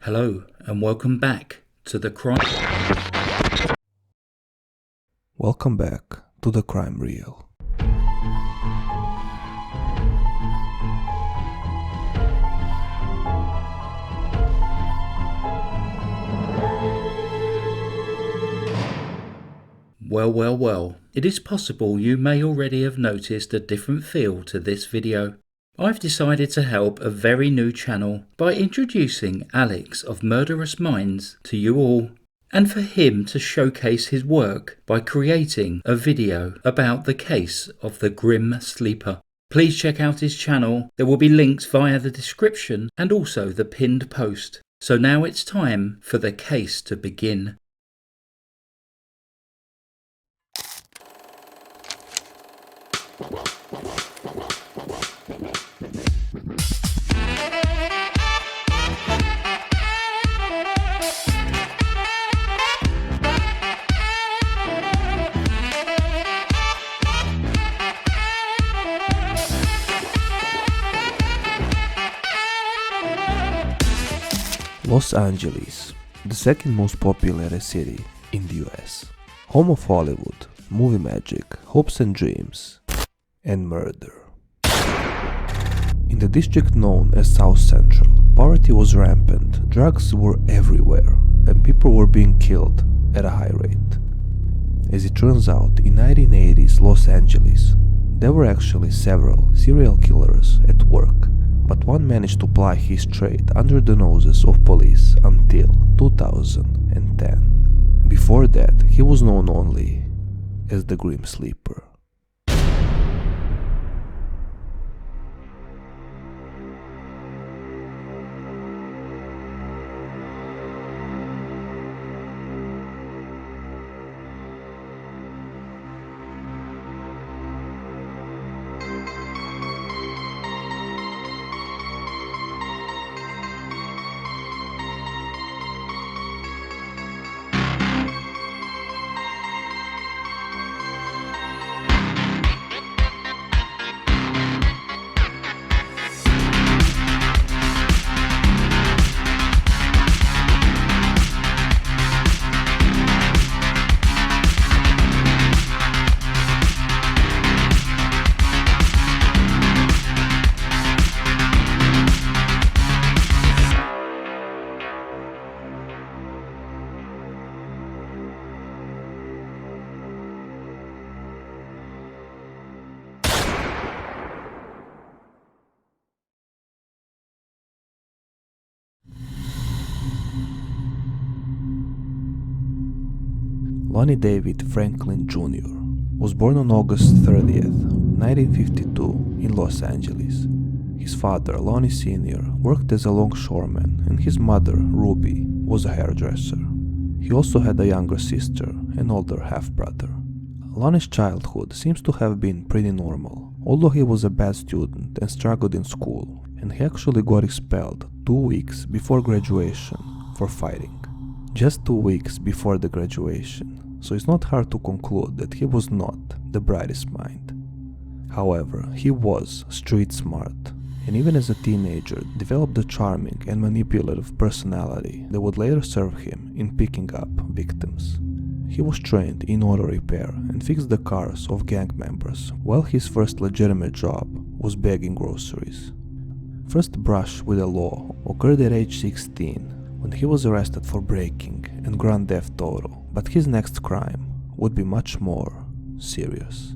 Hello and welcome back to the crime. Welcome back to the crime reel. Well, it is possible you may already have noticed a different feel to this video. I've decided to help a very new channel by introducing Alex of Murderous Minds to you all, and for him to showcase his work by creating a video about the case of the Grim Sleeper. Please check out his channel, there will be links via the description and also the pinned post. So now it's time for the case to begin. Los Angeles, the second most populous city in the US, home of Hollywood, movie magic, hopes and dreams, and murder. In the district known as South Central, poverty was rampant, drugs were everywhere, and people were being killed at a high rate. As it turns out, in 1980s Los Angeles, there were actually several serial killers at work, but one managed to ply his trade under the noses of police until 2010. Before that, he was known only as the Grim Sleeper. Lonnie David Franklin Jr. was born on August 30th, 1952 in Los Angeles. His father, Lonnie Sr., worked as a longshoreman and his mother, Ruby, was a hairdresser. He also had a younger sister, an older half-brother. Lonnie's childhood seems to have been pretty normal, although he was a bad student and struggled in school, and he actually got expelled 2 weeks before graduation for fighting. Just 2 weeks before the graduation, so it's not hard to conclude that he was not the brightest mind. However, he was street smart, and even as a teenager developed a charming and manipulative personality that would later serve him in picking up victims. He was trained in auto repair and fixed the cars of gang members, while his first legitimate job was bagging groceries. First brush with the law occurred at age 16, when he was arrested for breaking and grand theft auto, but his next crime would be much more serious.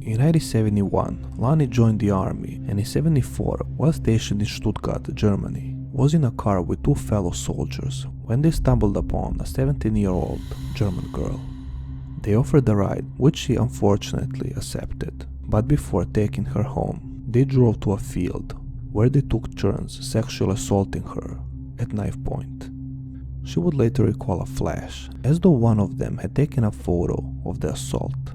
In 1971, Lonnie joined the army, and in 1974, while stationed in Stuttgart, Germany, was in a car with 2 fellow soldiers when they stumbled upon a 17-year-old German girl. They offered a ride, which she unfortunately accepted, but before taking her home, they drove to a field where they took turns sexually assaulting her at knife point. She would later recall a flash, as though one of them had taken a photo of the assault.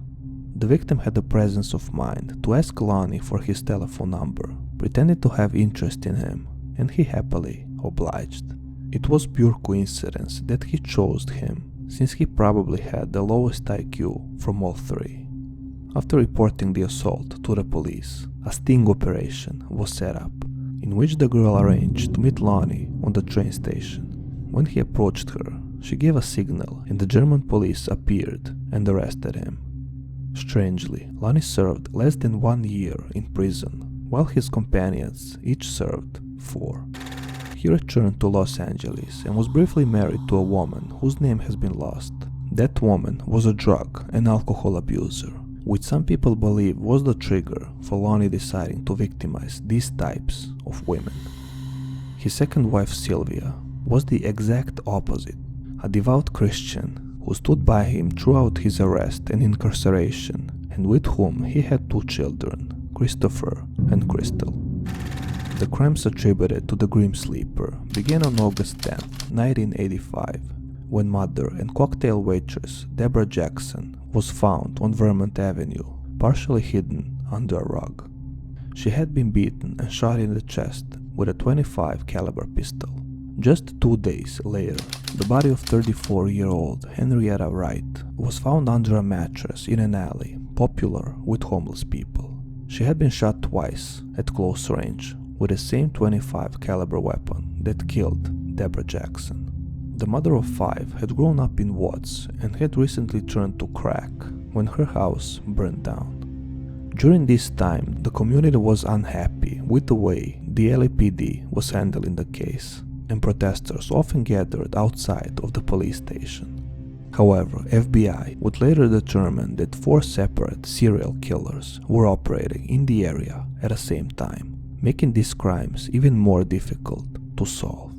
The victim had the presence of mind to ask Lonnie for his telephone number, pretended to have interest in him, and he happily obliged. It was pure coincidence that he chose him, since he probably had the lowest IQ from all 3. After reporting the assault to the police, a sting operation was set up, in which the girl arranged to meet Lonnie on the train station. When he approached her, she gave a signal and the German police appeared and arrested him. Strangely, Lonnie served less than 1 year in prison, while his companions each served 4. He returned to Los Angeles and was briefly married to a woman whose name has been lost. That woman was a drug and alcohol abuser, which some people believe was the trigger for Lonnie deciding to victimize these types of women. His second wife, Sylvia, was the exact opposite, a devout Christian who stood by him throughout his arrest and incarceration, and with whom he had 2 children, Christopher and Crystal. The crimes attributed to the Grim Sleeper began on August 10, 1985, when mother and cocktail waitress Deborah Jackson was found on Vermont Avenue, partially hidden under a rug. She had been beaten and shot in the chest with a .25 caliber pistol. Just 2 days later, the body of 34-year-old Henrietta Wright was found under a mattress in an alley popular with homeless people. She had been shot twice at close range with the same .25 caliber weapon that killed Deborah Jackson. The mother of 5 had grown up in Watts and had recently turned to crack when her house burned down. During this time, the community was unhappy with the way the LAPD was handling the case, and protesters often gathered outside of the police station. However, FBI would later determine that 4 separate serial killers were operating in the area at the same time, making these crimes even more difficult to solve.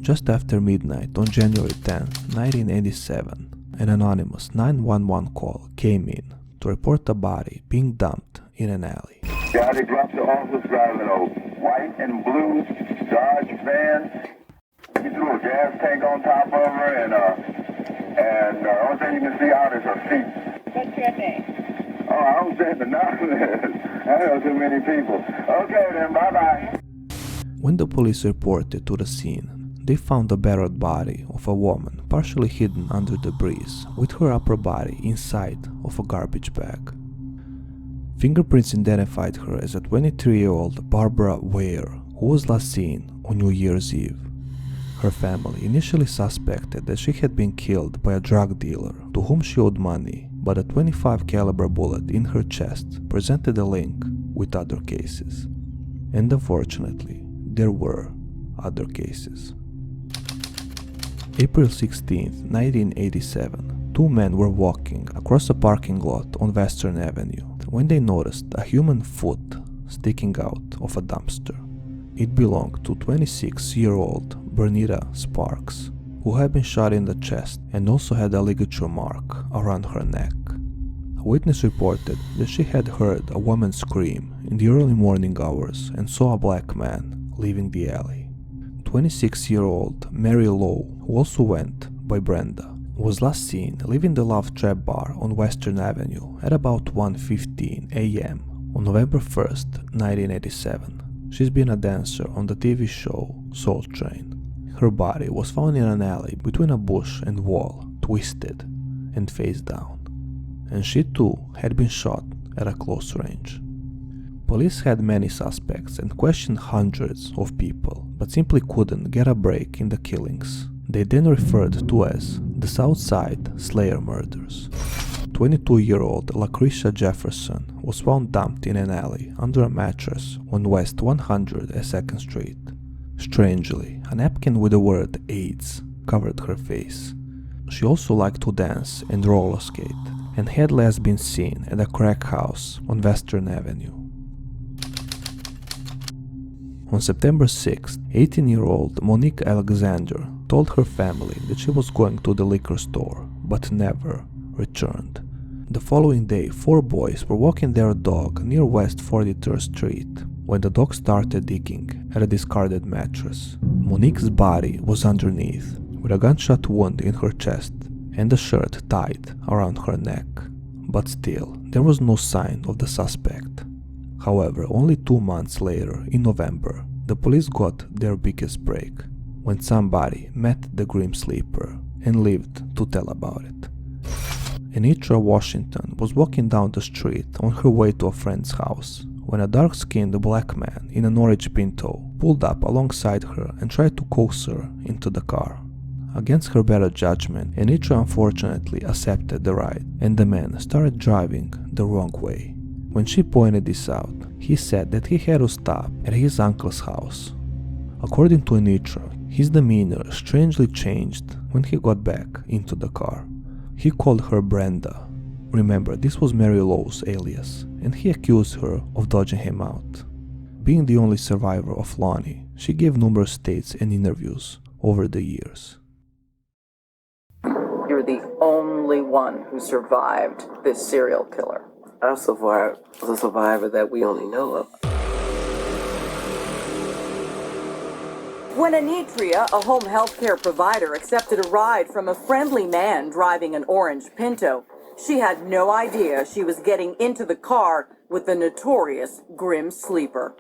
Just after midnight on January 10, 1987, an anonymous 911 call came in to report a body being dumped in an alley. Yeah, they dropped the officer driving a white and blue Dodge van. He threw a gas tank on top of her, and the only thing you can see out is her feet. What's your name? Oh, I was at the anonymous. I know too many people. Okay then, bye-bye. When the police reported to the scene, they found the battered body of a woman partially hidden under debris with her upper body inside of a garbage bag. Fingerprints identified her as a 23-year-old Barbara Ware, who was last seen on New Year's Eve. Her family initially suspected that she had been killed by a drug dealer to whom she owed money, but a .25 caliber bullet in her chest presented a link with other cases. And unfortunately, there were other cases. April 16, 1987, 2 men were walking across a parking lot on Western Avenue when they noticed a human foot sticking out of a dumpster. It belonged to 26-year-old Bernita Sparks, who had been shot in the chest and also had a ligature mark around her neck. A witness reported that she had heard a woman scream in the early morning hours and saw a black man leaving the alley. 26-year-old Mary Lowe, who also went by Brenda, was last seen leaving the Love Trap bar on Western Avenue at about 1:15 a.m. on November 1st, 1987. She's been a dancer on the TV show Soul Train. Her body was found in an alley between a bush and wall, twisted and face down. And she too had been shot at a close range. Police had many suspects and questioned hundreds of people, but simply couldn't get a break in the killings. They then referred to as the Southside Slayer murders. 22-year-old Lucretia Jefferson was found dumped in an alley under a mattress on West 102nd Street. Strangely, a napkin with the word AIDS covered her face. She also liked to dance and roller skate, and had last been seen at a crack house on Western Avenue. On September 6, 18-year-old Monique Alexander told her family that she was going to the liquor store, but never returned. The following day, 4 boys were walking their dog near West 43rd Street when the dog started digging at a discarded mattress. Monique's body was underneath, with a gunshot wound in her chest and a shirt tied around her neck. But still, there was no sign of the suspect. However, only 2 months later, in November, the police got their biggest break, when somebody met the Grim Sleeper and lived to tell about it. Anitra Washington was walking down the street on her way to a friend's house when a dark-skinned black man in an orange Pinto pulled up alongside her and tried to coax her into the car. Against her better judgment, Henrietta unfortunately accepted the ride, and the man started driving the wrong way. When she pointed this out, he said that he had to stop at his uncle's house. According to Henrietta, his demeanor strangely changed when he got back into the car. He called her Brenda. Remember, this was Mary Lowe's alias, and he accused her of dodging him out. Being the only survivor of Lonnie, she gave numerous states and interviews over the years. You're the only one who survived this serial killer. I'm so far the survivor that we only know of. When Henrietta, a home health care provider, accepted a ride from a friendly man driving an orange Pinto, she had no idea she was getting into the car with the notorious Grim Sleeper.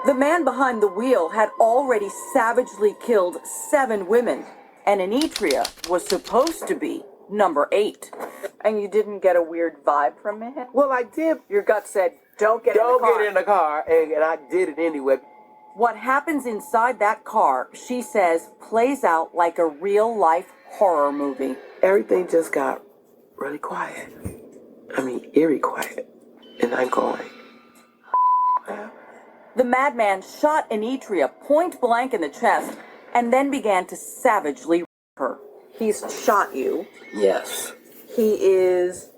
The man behind the wheel had already savagely killed 7 women, and Henrietta was supposed to be number 8. And you didn't get a weird vibe from him? Well, I did. Your gut said, don't get in the car. And I did it anyway. What happens inside that car, she says, plays out like a real-life horror movie. Everything just got really quiet. I mean, eerie quiet. And I'm going. The madman shot Henrietta point blank in the chest and then began to savagely rape her. He's shot you. Yes. He is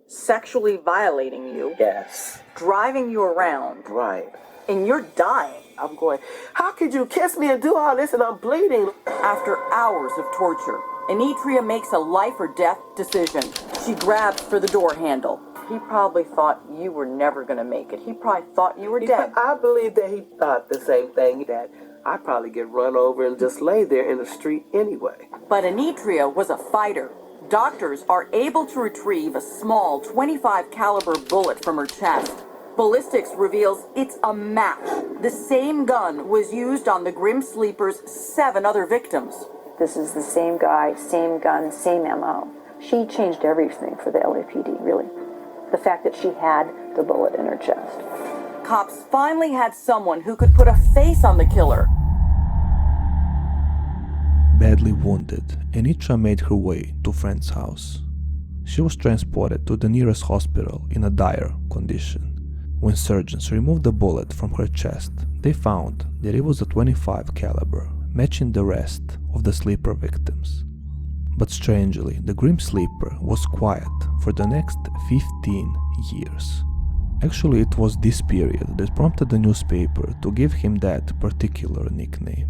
sexually violating you. Yes. Driving you around. Right. And you're dying. I'm going, how could you kiss me and do all this and I'm bleeding? After hours of torture, Henrietta makes a life or death decision. She grabs for the door handle. He probably thought you were never going to make it. He probably thought you were dead. I believe that he thought the same thing, that I'd probably get run over and just lay there in the street anyway. But Henrietta was a fighter. Doctors are able to retrieve a small .25 caliber bullet from her chest. Ballistics reveals it's a match. The same gun was used on the Grim Sleeper's 7 other victims. This is the same guy, same gun, same MO. She changed everything for the LAPD, really. The fact that she had the bullet in her chest. Cops finally had someone who could put a face on the killer. Badly wounded, Henrietta made her way to a friend's house. She was transported to the nearest hospital in a dire condition. When surgeons removed the bullet from her chest, they found that it was a .25 caliber, matching the rest of the sleeper victims. But strangely, the Grim Sleeper was quiet for the next 15 years. Actually, it was this period that prompted the newspaper to give him that particular nickname.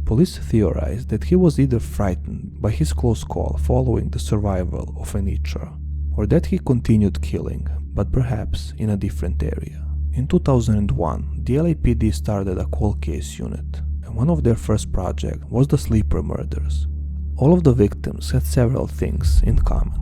Police theorized that he was either frightened by his close call following the survival of Henrietta, or that he continued killing, but perhaps in a different area. In 2001, the LAPD started a cold case unit, and one of their first projects was the sleeper murders. All of the victims had several things in common.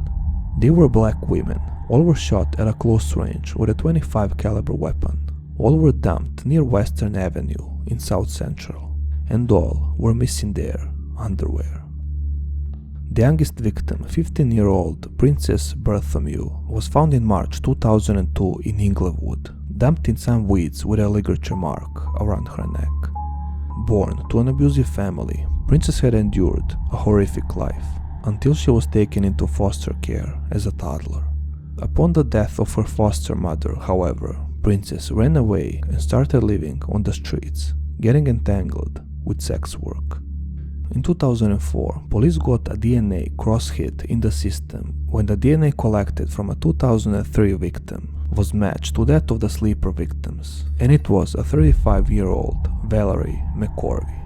They were black women, all were shot at a close range with a .25 caliber weapon, all were dumped near Western Avenue in South Central, and all were missing their underwear. The youngest victim, 15-year-old Princess Bartholomew, was found in March 2002 in Inglewood, dumped in some weeds with a ligature mark around her neck. Born to an abusive family, Princess had endured a horrific life until she was taken into foster care as a toddler. Upon the death of her foster mother, however, Princess ran away and started living on the streets, getting entangled with sex work. In 2004, police got a DNA cross-hit in the system when the DNA collected from a 2003 victim was matched to that of the sleeper victims, and it was a 35-year-old Valerie McCorvey.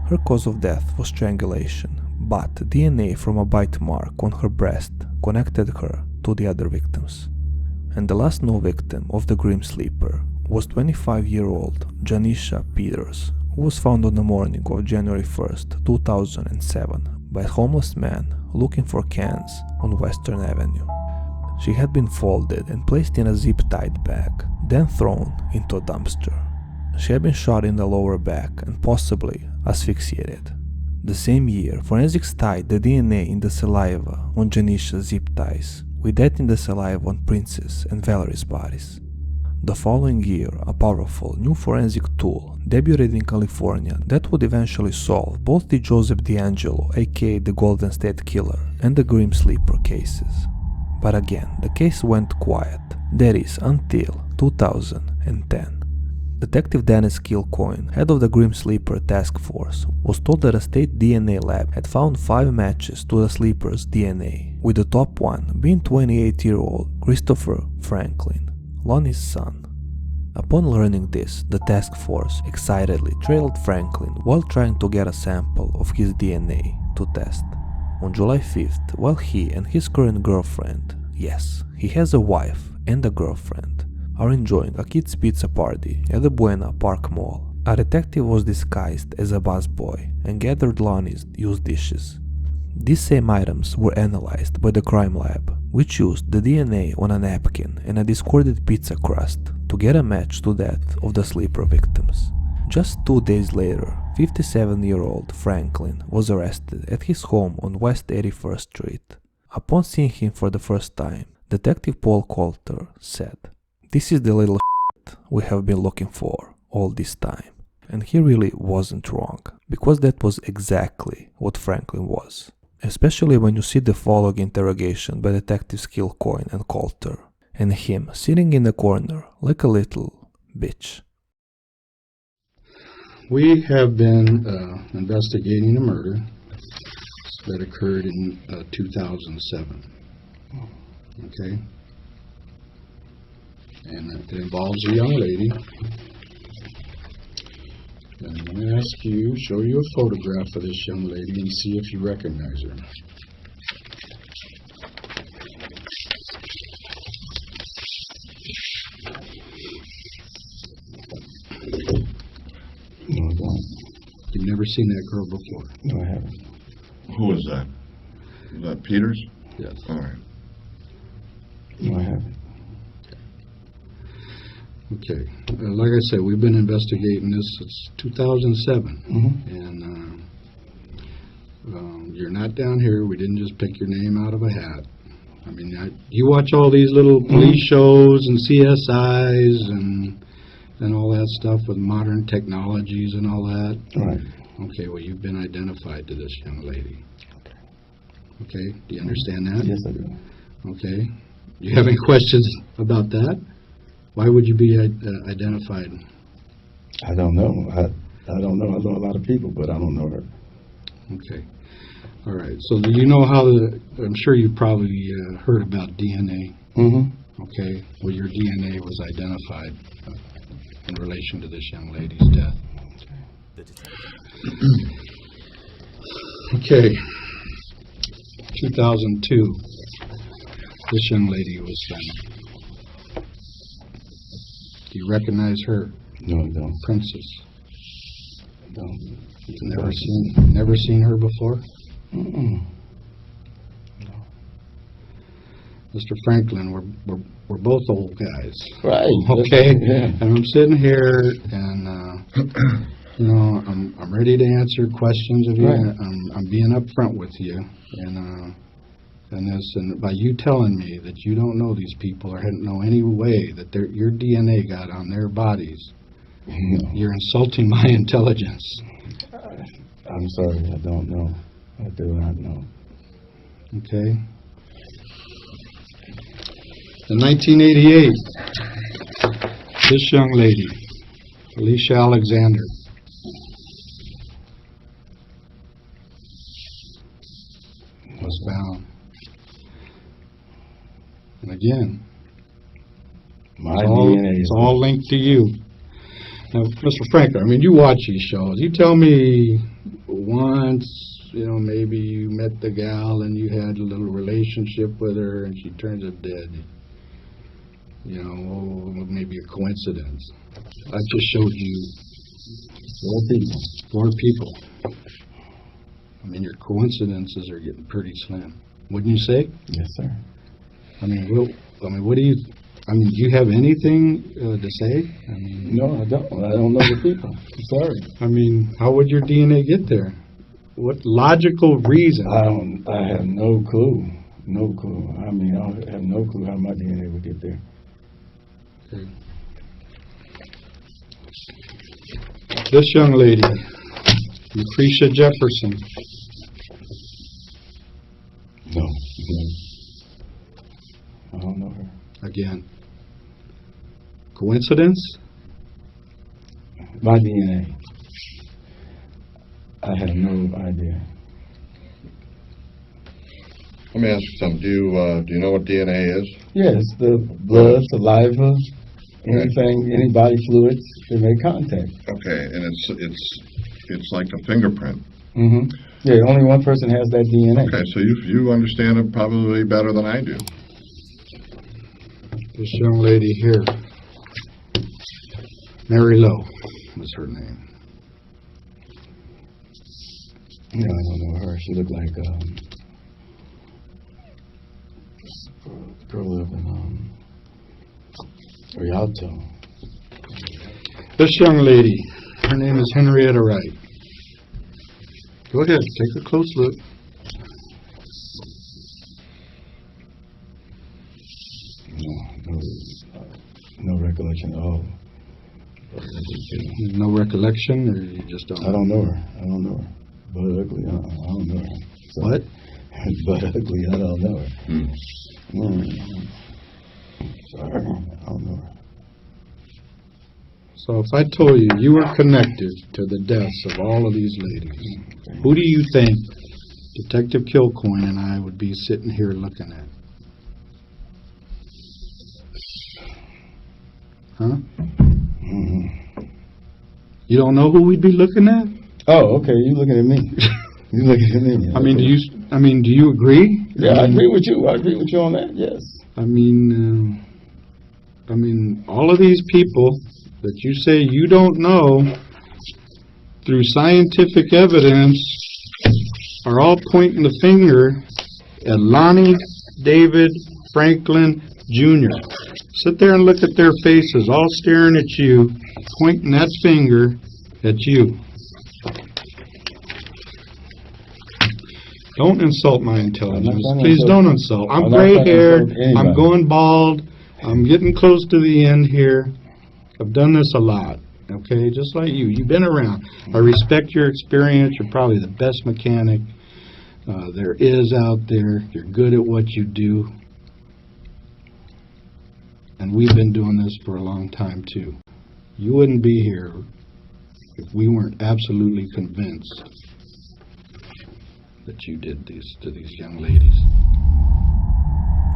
Her cause of death was strangulation, but DNA from a bite mark on her breast connected her to the other victims. And the last known victim of the Grim Sleeper was 25-year-old Janisha Peters, who was found on the morning of January 1st, 2007 by a homeless man looking for cans on Western Avenue. She had been folded and placed in a zip-tied bag, then thrown into a dumpster. She had been shot in the lower back and possibly asphyxiated. The same year, forensics tied the DNA in the saliva on Janisha's zip ties with that in the saliva on Princess and Valerie's bodies. The following year, a powerful new forensic tool debuted in California that would eventually solve both the Joseph DeAngelo, aka the Golden State Killer, and the Grim Sleeper cases. But again, the case went quiet, that is, until 2010. Detective Dennis Kilcoyne, head of the Grim Sleeper task force, was told that a state DNA lab had found 5 matches to the sleeper's DNA, with the top one being 28-year-old Christopher Franklin, Lonnie's son. Upon learning this, the task force excitedly trailed Franklin while trying to get a sample of his DNA to test. On July 5th, while he and his current girlfriend, yes, he has a wife and a girlfriend, are enjoying a kids' pizza party at the Buena Park Mall, a detective was disguised as a busboy and gathered Lonnie's used dishes. These same items were analyzed by the crime lab, which used the DNA on a napkin and a discarded pizza crust to get a match to that of the sleeper victims. Just 2 days later, 57-year-old Franklin was arrested at his home on West 81st Street. Upon seeing him for the first time, Detective Paul Coulter said, "This is the little shit we have been looking for all this time." And he really wasn't wrong, because that was exactly what Franklin was. Especially when you see the following interrogation by Detectives Kilcoyne and Coulter, and him sitting in the corner like a little bitch. We have been investigating a murder that occurred in 2007. Okay? And it involves a young lady. And I'm going to ask you, show you a photograph of this young lady and see if you recognize her. No, I don't. You've never seen that girl before? No, I haven't. Who is that? Is that Peters? Yes. All right. No, I haven't. Okay. Like I said, we've been investigating this since 2007. And you're not down here. We didn't just pick your name out of a hat. I mean, you watch all these little police shows and CSIs and all that stuff with modern technologies and all that. Right. Okay, well, you've been identified to this young lady. Okay, do you understand that? Yes, I do. Okay. Do you have any questions about that? Why would you be identified? I don't know. I don't know. I know a lot of people, but I don't know her. Okay. All right. So do you know how I'm sure you probably heard about DNA. Okay. Well, your DNA was identified in relation to this young lady's death. Okay. 2002. This young lady was found. Do you recognize her? No, I don't. Princess. I don't. Never seen her before? No. Mr. Franklin, we're both old guys. Right. Okay. Yeah. And I'm sitting here, and you know, I'm ready to answer questions of you. Right. I'm being upfront with you, and by you telling me that you don't know these people or hadn't know any way that your DNA got on their bodies, No. you're insulting my intelligence. I'm sorry. I don't know. I do not know. Okay. In 1988, this young lady, Alicia Alexander, was found. And again, it's all linked to you. Now, Mr. Franklin, I mean, you watch these shows. You tell me once, you know, maybe you met the gal and you had a little relationship with her and she turns up dead. You know, maybe a coincidence. I just showed you 4 people. I mean, your coincidences are getting pretty slim. Wouldn't you say? Yes, sir. I mean, what do you... I mean, do you have anything to say? I mean, No, I don't. I don't know the people. I'm sorry. I mean, how would your DNA get there? What logical reason? I have no clue. No clue. I mean, I have no clue how my DNA would get there. Okay. This young lady, Lucretia Jefferson. No. I don't know her. Again. Coincidence? My DNA. I have no idea. Let me ask you something. Do you know what DNA is? Yes, the blood, saliva, anything, any body fluids that make contact. Okay, and it's like a fingerprint. Mm-hmm. Yeah, only one person has that DNA. Okay, so you understand it probably better than I do. This young lady here, Mary Lowe was her name. No, I don't know her. She looked like girl lived in Rialto. This young lady, her name is Henrietta Wright. Go ahead, take a close look. No recollection at all. No recollection, or you just don't? I don't know her. But ugly, I don't know her. So, what? But ugly, I don't know her. Sorry, I don't know her. So if I told you were connected to the deaths of all of these ladies, who do you think Detective Kilcoyne and I would be sitting here looking at? Huh? You don't know who we'd be looking at? Oh, okay. You looking at me? You looking at me? Okay. Do you agree? Yeah, I agree with you. I agree with you on that. Yes. I mean, all of these people that you say you don't know, through scientific evidence, are all pointing the finger at Lonnie David Franklin Jr. Sit there and look at their faces, all staring at you, pointing that finger at you. Don't insult my intelligence. Please don't insult. I'm gray-haired. I'm going bald. I'm getting close to the end here. I've done this a lot, okay? Just like you. You've been around. I respect your experience. You're probably the best mechanic there is out there. You're good at what you do. And we've been doing this for a long time, too. You wouldn't be here if we weren't absolutely convinced that you did this to these young ladies.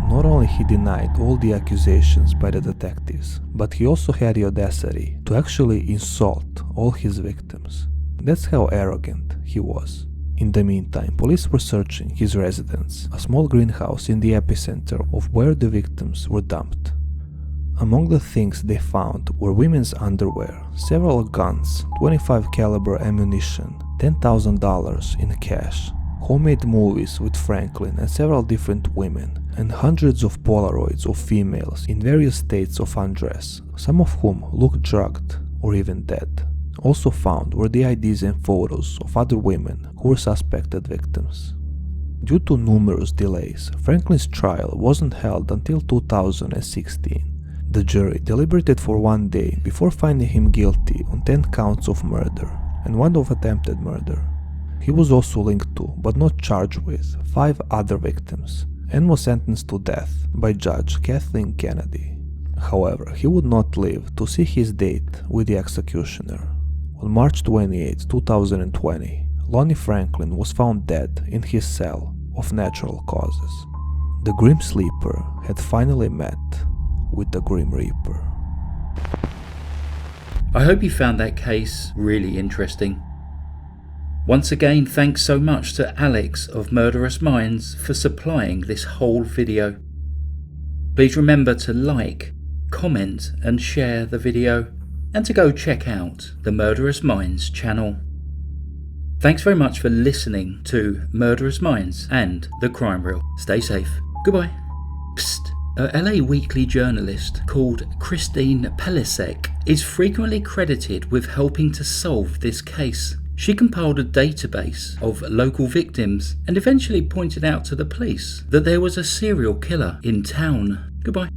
Not only he denied all the accusations by the detectives, but he also had the audacity to actually insult all his victims. That's how arrogant he was. In the meantime, police were searching his residence, a small greenhouse in the epicenter of where the victims were dumped. Among the things they found were women's underwear, several guns, .25 caliber ammunition, $10,000 in cash, homemade movies with Franklin and several different women, and hundreds of Polaroids of females in various states of undress, some of whom looked drugged or even dead. Also found were the IDs and photos of other women who were suspected victims. Due to numerous delays, Franklin's trial wasn't held until 2016. The jury deliberated for 1 day before finding him guilty on 10 counts of murder and 1 of attempted murder. He was also linked to, but not charged with, 5 other victims and was sentenced to death by Judge Kathleen Kennedy. However, he would not live to see his date with the executioner. On March 28, 2020, Lonnie Franklin was found dead in his cell of natural causes. The Grim Sleeper had finally met with the Grim Reaper. I hope you found that case really interesting. Once again, thanks so much to Alex of Murderous Minds for supplying this whole video. Please remember to like, comment and share the video, and to go check out the Murderous Minds channel. Thanks very much for listening to Murderous Minds and The Crime Reel. Stay safe. Goodbye. Psst. A LA Weekly journalist called Christine Pelisek is frequently credited with helping to solve this case. She compiled a database of local victims and eventually pointed out to the police that there was a serial killer in town. Goodbye.